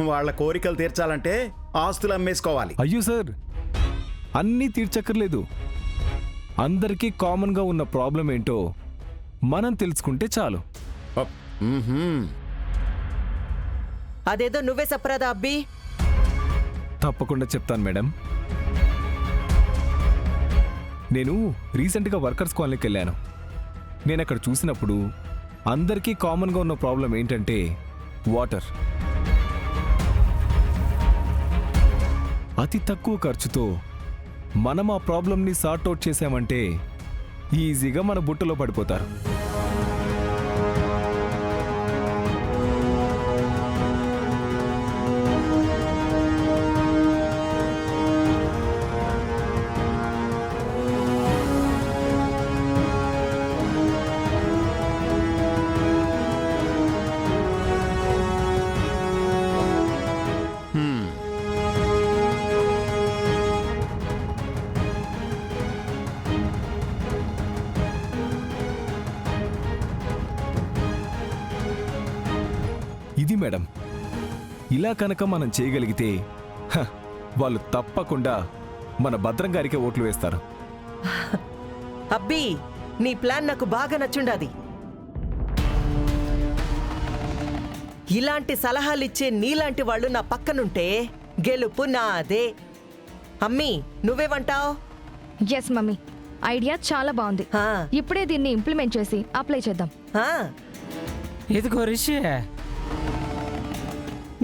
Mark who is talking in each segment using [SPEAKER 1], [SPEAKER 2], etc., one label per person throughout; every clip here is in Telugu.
[SPEAKER 1] వాళ్ళ కోరికలు తీర్చాలంటే ఆస్తులు అమ్మేసుకోవాలి.
[SPEAKER 2] అయ్యో సార్, అన్నీ తీర్చక్కర్లేదు. అందరికీ కామన్గా ఉన్న ప్రాబ్లం ఏంటో మనం తెలుసుకుంటే చాలు.
[SPEAKER 3] అదేదో నువ్వే చెప్పరాదా అబ్బి?
[SPEAKER 2] తప్పకుండా చెప్తాను మేడం. నేను రీసెంట్గా వర్కర్స్ కాలనీకి వెళ్ళాను. నేను అక్కడ చూసినప్పుడు అందరికీ కామన్గా ఉన్న ప్రాబ్లం ఏంటంటే వాటర్. అతి తక్కువ ఖర్చుతో మనం ఆ ప్రాబ్లంని సార్ట్ అవుట్ చేసామంటే ఈజీగా మన బుట్టలో పడిపోతారు. ఇది మేడం, ఇలా కనుక మనం చేయగలిగితే వాళ్ళు తప్పకుండా మన భద్రం గారికే ఓట్లు వేస్తారు.
[SPEAKER 3] అబ్బి, నీ ప్లాన్ నాకు బాగా నచ్చుండాది. ఇలాంటి సలహాలిచ్చే నీలాంటి వాళ్ళు నా పక్కనుంటే గెలుపు నాదే. అమ్మీ, నువ్వేమంటావ్?
[SPEAKER 4] ఎస్ మమ్మీ, ఐడియా చాలా బాగుంది. ఇప్పుడే దీన్ని ఇంప్లిమెంట్ చేసి అప్లై చేద్దాం.
[SPEAKER 5] ఇదిగో రిషి,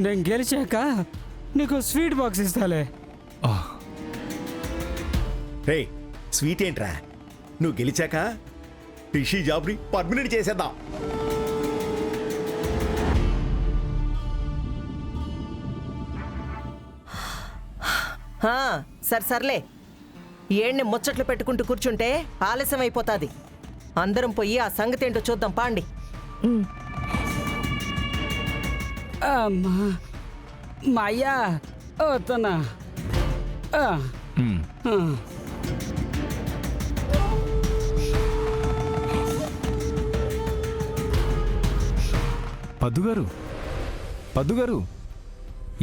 [SPEAKER 5] నేను గెలిచాక నీకు స్వీట్ బాక్స్ ఇస్తాలే.
[SPEAKER 1] రే, స్వీట్ ఏంట్రా? నువ్వు గెలిచాక రిషి జాబ్ని పర్మనెంట్ చేసేద్దాం.
[SPEAKER 3] సర్లే, ఏడ్ని ముచ్చట్లు పెట్టుకుంటూ కూర్చుంటే ఆలస్యం అయిపోతాది. అందరం పోయి ఆ సంగతి ఏంటో చూద్దాం పాండి.
[SPEAKER 5] అమ్మా మాయా వస్తున్నా.
[SPEAKER 2] పద్దుగారు,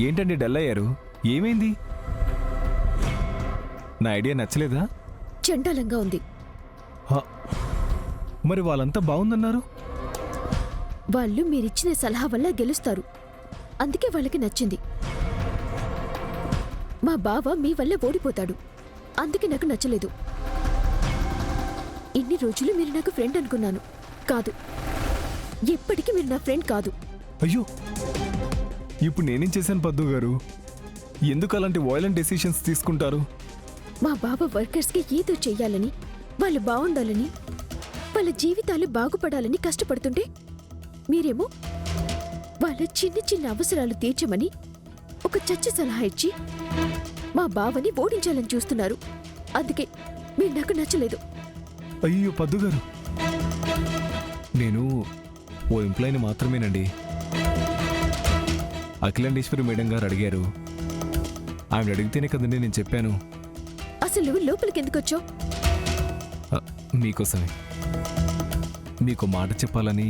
[SPEAKER 2] ఏంటండి డల్ అయ్యారు? ఏమైంది? నా ఐడియా నచ్చలేదా?
[SPEAKER 6] చండాలంగా ఉంది.
[SPEAKER 2] మరి వాళ్ళంతా బాగుందన్నారు.
[SPEAKER 6] వాళ్ళు మీరిచ్చిన సలహా వల్ల గెలుస్తారు, అందుకే వాళ్ళకి నచ్చింది. మా బావ మీ వల్ల ఓడిపోతాడు, అందుకే నాకు నచ్చలేదు. ఇన్ని రోజులు మీరు నాకు ఫ్రెండ్ అనుకున్నాను, కాదు. ఎప్పటికీ మీరు నా ఫ్రెండ్ కాదు.
[SPEAKER 2] అయ్యో, ఇప్పుడు నేనేం చేశాను పద్దు గారు? ఎందుకు అలాంటి వాయిలెంట్ డెసిషన్స్ తీసుకుంటారు?
[SPEAKER 6] మా బావ వర్కర్స్కి ఏదో చెయ్యాలని, వాళ్ళు బాగుండాలని, వాళ్ళ జీవితాలు బాగుపడాలని కష్టపడుతుంటే మీరేమో వాళ్ళ చిన్న చిన్న అవసరాలు తీర్చమని ఒక చచ్చ సలహా ఇచ్చి మా బావని ఓడించాలని చూస్తున్నారు. అందుకే మీరు నాకు నచ్చలేదు.
[SPEAKER 2] అయ్యో పద్దుగారు, నేను ఓ ఎంప్లాయీని మాత్రమేనండి. అఖిలాండేశ్వరి మేడం గారు అడిగారు, ఆమె అడిగితేనే కదండి నేను చెప్పాను.
[SPEAKER 6] అసలు లోపలికి ఎందుకొచ్చావు?
[SPEAKER 2] మీకోసమే. మీకు మాట చెప్పాలని.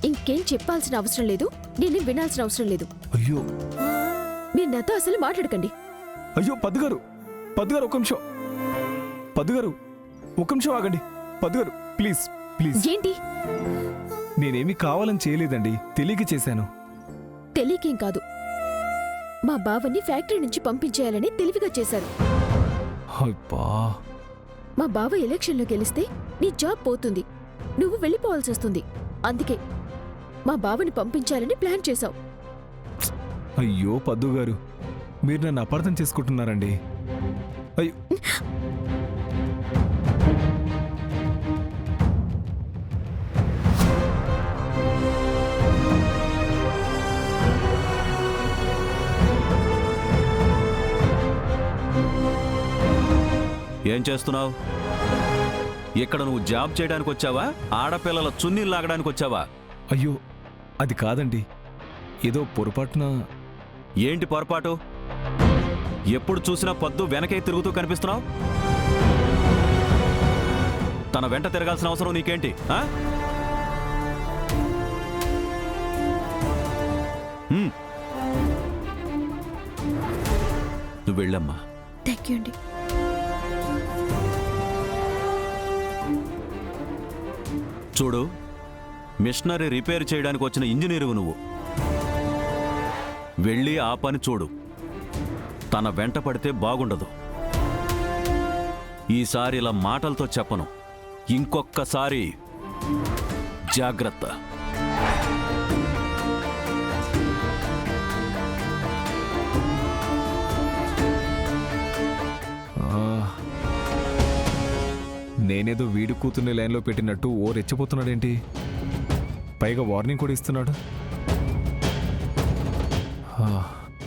[SPEAKER 6] ఇంకేం చెప్పాల్సిన అవసరం లేదు, నేనేం వినాల్సిన అవసరం లేదు.
[SPEAKER 2] అయ్యో,
[SPEAKER 6] మీరు నాతో అసలు మాట్లాడకండి.
[SPEAKER 2] అయ్యో పద్దుగారు, ఒక నిమిషం. పద్దుగారు, ఒక నిమిషం ఆగండి. పద్దుగారు, ప్లీజ్ ప్లీజ్.
[SPEAKER 6] ఏంటి?
[SPEAKER 2] నేనేమి కావాలని చేయలేదండి, తెలియక చేశాను.
[SPEAKER 6] తెలియకేం కాదు, మా బావని ఫ్యాక్టరీ నుంచి పంపించేయాలని తెలివిగా చేశారు.
[SPEAKER 2] అబ్బా,
[SPEAKER 6] మా బావ ఎలక్షన్లో గెలిస్తే నీ జాబ్ పోతుంది, నువ్వు వెళ్ళిపోవాల్సి వస్తుంది. అందుకే మా బావని పంపించాలని ప్లాన్ చేశావు.
[SPEAKER 2] అయ్యో పద్దుగారు, మీరు నన్ను అపార్థం చేసుకుంటున్నారండి. అయ్యో,
[SPEAKER 7] ఏం చేస్తున్నావు? ఇక్కడ నువ్వు జాబ్ చేయడానికి వచ్చావా, ఆడపిల్లల చున్నీలు లాగడానికి వచ్చావా?
[SPEAKER 2] అయ్యో అది కాదండి, ఏదో పొరపాటున.
[SPEAKER 7] ఏంటి పొరపాటు? ఎప్పుడు చూసినా పద్దు వెనకే తిరుగుతూ కనిపిస్తున్నావు. తన వెంట తిరగాల్సిన అవసరం నీకేంటి? నువ్వు వెళ్ళమ్మా.
[SPEAKER 6] థ్యాంక్ యూ అండి.
[SPEAKER 7] చూడు, మిషనరీ రిపేర్ చేయడానికి వచ్చిన ఇంజనీరువు నువ్వు. వెళ్ళి ఆ పని చూడు. తన వెంట పడితే బాగుండదు. ఈసారి ఇలా మాటలతో చెప్పను, ఇంకొక్కసారి జాగ్రత్త.
[SPEAKER 2] నేనేదో వీడి కూతుర్ని లైన్లో పెట్టినట్టు ఓ రెచ్చిపోతున్నాడేంటి? పైగా వార్నింగ్ కూడా ఇస్తున్నాడు.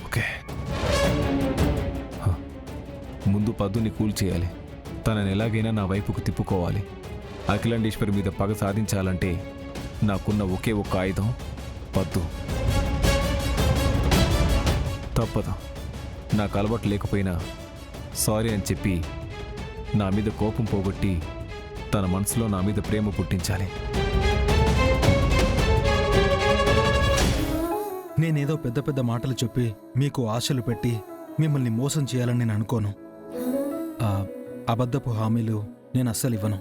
[SPEAKER 2] ఓకే, ముందు పద్దుని కూల్ చేయాలి. తనని ఎలాగైనా నా వైపుకు తిప్పుకోవాలి. అఖిలాండేశ్వరి మీద పగ సాధించాలంటే నాకున్న ఒకే ఒక్క ఆయుధం పద్దు. తప్పదు, నాకు అలవాటు లేకపోయినా సారీ అని చెప్పి నా మీద కోపం పోగొట్టి తన మనసులో నా మీద ప్రేమ పుట్టించాలి.
[SPEAKER 8] నేనేదో పెద్ద పెద్ద మాటలు చెప్పి మీకు ఆశలు పెట్టి మిమ్మల్ని మోసం చేయాలని నేను అనుకోను. అబద్ధపు హామీలు నేను అస్సలు ఇవ్వను.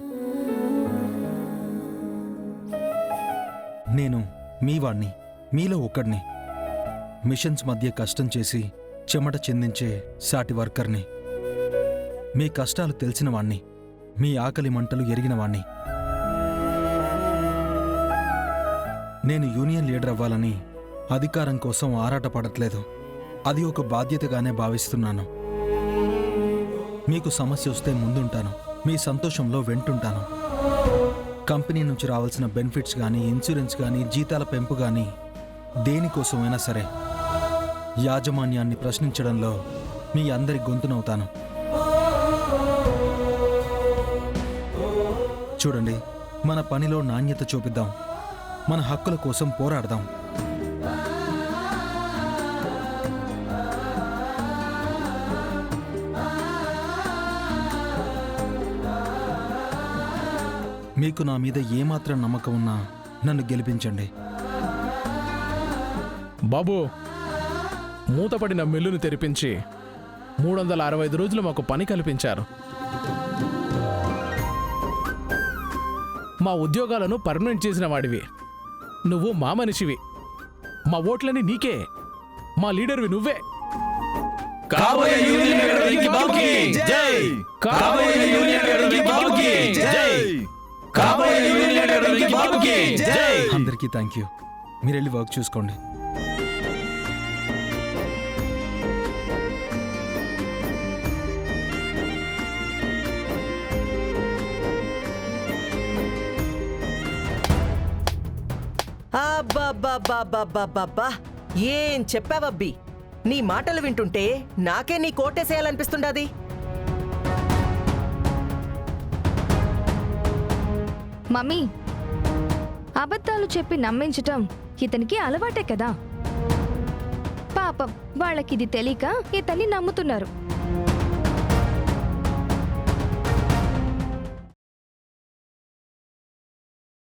[SPEAKER 8] నేను మీ వాణ్ణి, మీలో ఒక్కడిని. మిషన్స్ మధ్య కష్టం చేసి చెమట చిందించే సాటి వర్కర్ని. మీ కష్టాలు తెలిసిన వాణ్ణి, మీ ఆకలి మంటలు ఎరిగిన వాణ్ణి. నేను యూనియన్ లీడర్ అవ్వాలని అధికారం కోసం ఆరాటపడట్లేదు. అది ఒక బాధ్యతగానే భావిస్తున్నాను. మీకు సమస్య వస్తే ముందుంటాను, మీ సంతోషంలో వెంటుంటాను. కంపెనీ నుంచి రావాల్సిన బెనిఫిట్స్ కానీ, ఇన్సూరెన్స్ కానీ, జీతాల పెంపు కానీ దేనికోసమైనా సరే యాజమాన్యాన్ని ప్రశ్నించడంలో మీ అందరి గొంతునవుతాను. చూడండి, మన పనిలో నాణ్యత చూపిద్దాం. మన హక్కుల కోసం పోరాడదాం. మీకు నా మీద ఏమాత్రం నమ్మకం ఉన్నా నన్ను గెలిపించండి.
[SPEAKER 9] బాబు, మూతపడిన మిల్లును తెరిపించి 365 రోజులు మాకు పని కల్పించారు. మా ఉద్యోగాలను పర్మనెంట్ చేసిన వాడివి. నువ్వు మా మనిషివి. మా ఓట్లని నీకే. మా లీడర్వి నువ్వే.
[SPEAKER 7] కాబోయే యూనియన్ లీడర్కి బాబుకి జై. కాబోయే యూనియన్ లీడర్కి బాబుకి జై. కాబోయే యూనియన్ లీడర్కి బాబుకి జై.
[SPEAKER 8] అందరికీ థ్యాంక్ యూ. మీరు వెళ్ళి వర్క్ చూసుకోండి.
[SPEAKER 3] అబ్బబ్బబ్బబ్బబ్బబ్బబ్బా! ఏం చెప్పావబ్బి? నీ మాటలు వింటుంటే నాకే నీ కోటేసేయాలనిపిస్తుండాది.
[SPEAKER 4] మమ్మీ, అబద్ధాలు చెప్పి నమ్మించటం ఇతనికి అలవాటే కదా. పాపం వాళ్ళకిది తెలియక ఇతన్ని నమ్ముతున్నారు.